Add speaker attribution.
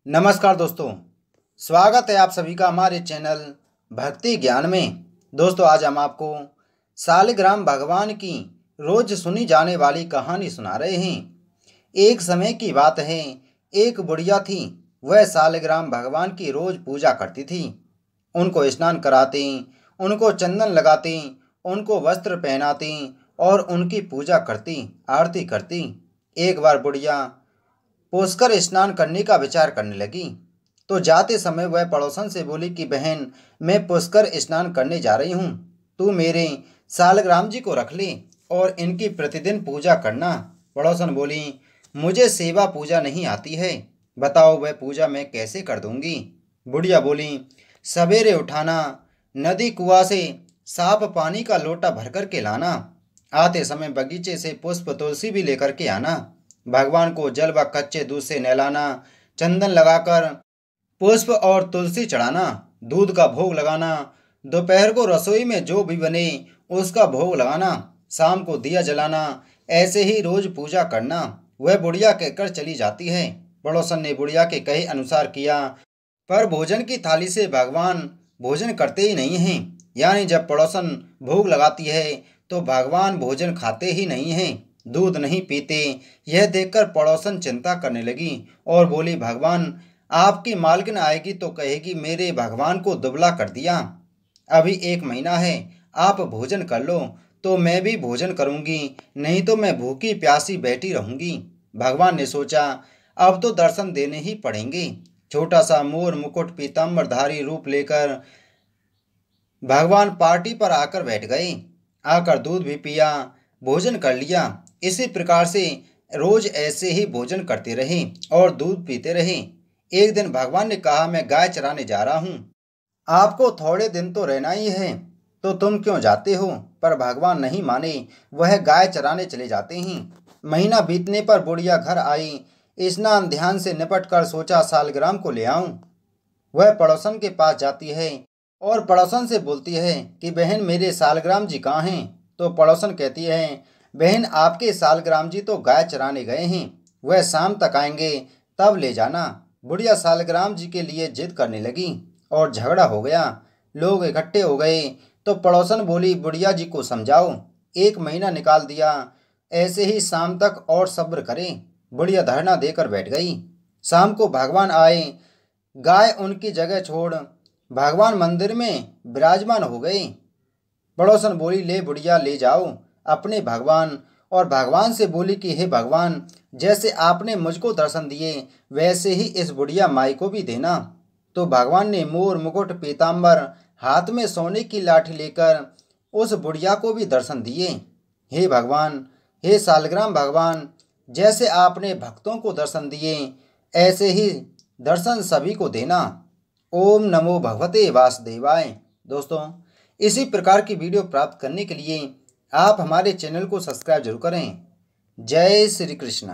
Speaker 1: नमस्कार दोस्तों, स्वागत है आप सभी का हमारे चैनल भक्ति ज्ञान में। दोस्तों, आज हम आपको सालिग्राम भगवान की रोज सुनी जाने वाली कहानी सुना रहे हैं। एक समय की बात है, एक बुढ़िया थी। वह सालिग्राम भगवान की रोज पूजा करती थी। उनको स्नान कराती, उनको चंदन लगाती, उनको वस्त्र पहनाती और उनकी पूजा करती, आरती करती। एक बार बुढ़िया पुष्कर स्नान करने का विचार करने लगी तो जाते समय वह पड़ोसन से बोली कि बहन, मैं पुष्कर स्नान करने जा रही हूँ। तू मेरे सालग्राम जी को रख ले और इनकी प्रतिदिन पूजा करना। पड़ोसन बोली, मुझे सेवा पूजा नहीं आती है, बताओ वह पूजा मैं कैसे कर दूंगी। बुढ़िया बोली, सवेरे उठाना, नदी कुआं से साफ पानी का लोटा भर कर के लाना, आते समय बगीचे से पुष्प तुलसी भी लेकर के आना, भगवान को जल व कच्चे दूध से नहलाना, चंदन लगाकर पुष्प और तुलसी चढ़ाना, दूध का भोग लगाना, दोपहर को रसोई में जो भी बने उसका भोग लगाना, शाम को दिया जलाना, ऐसे ही रोज पूजा करना। वह बुढ़िया कहकर चली जाती है। पड़ोसन ने बुढ़िया के कहे अनुसार किया, पर भोजन की थाली से भगवान भोजन करते ही नहीं हैं। यानी जब पड़ोसन भोग लगाती है तो भगवान भोजन खाते ही नहीं हैं, दूध नहीं पीते। यह देखकर पड़ोसन चिंता करने लगी और बोली, भगवान, आपकी मालकिन आएगी तो कहेगी मेरे भगवान को दुबला कर दिया। अभी 1 महीना है, आप भोजन कर लो तो मैं भी भोजन करूंगी, नहीं तो मैं भूखी प्यासी बैठी रहूंगी। भगवान ने सोचा, अब तो दर्शन देने ही पड़ेंगे। छोटा सा मोर मुकुट पीताम्बरधारी रूप लेकर भगवान पार्टी पर आकर बैठ गए। आकर दूध भी पिया, भोजन कर लिया। इसी प्रकार से रोज ऐसे ही भोजन करते रहे और दूध पीते रहे। एक दिन भगवान ने कहा, मैं गाय चराने जा रहा हूँ, आपको थोड़े दिन तो रहना ही है, तो तुम क्यों जाते हो। पर भगवान नहीं माने, वह गाय चराने चले जाते हैं। महीना बीतने पर बुढ़िया घर आई। स्नान ध्यान से निपट कर सोचा सालग्राम को ले आऊं। वह पड़ोसन के पास जाती है और पड़ोसन से बोलती है कि बहन, मेरे सालग्राम जी कहाँ हैं। तो पड़ोसन कहती है, बहन, आपके सालग्राम जी तो गाय चराने गए हैं, वह शाम तक आएंगे, तब ले जाना। बुढ़िया सालग्राम जी के लिए जिद करने लगी और झगड़ा हो गया। लोग इकट्ठे हो गए तो पड़ोसन बोली, बुढ़िया जी को समझाओ, 1 महीना निकाल दिया, ऐसे ही शाम तक और सब्र करें। बुढ़िया धरना देकर बैठ गई। शाम को भगवान आए। गाय उनकी जगह छोड़ भगवान मंदिर में विराजमान हो गए। पड़ोसन बोली, ले बुढ़िया, ले जाओ अपने भगवान। और भगवान से बोली कि हे भगवान, जैसे आपने मुझको दर्शन दिए वैसे ही इस बुढ़िया माई को भी देना। तो भगवान ने मोर मुकुट पीताम्बर हाथ में सोने की लाठी लेकर उस बुढ़िया को भी दर्शन दिए। हे भगवान, हे सालग्राम भगवान, जैसे आपने भक्तों को दर्शन दिए ऐसे ही दर्शन सभी को देना। ओम नमो भगवते वासुदेवाय। दोस्तों, इसी प्रकार की वीडियो प्राप्त करने के लिए आप हमारे चैनल को सब्सक्राइब जरूर करें। जय श्री कृष्ण।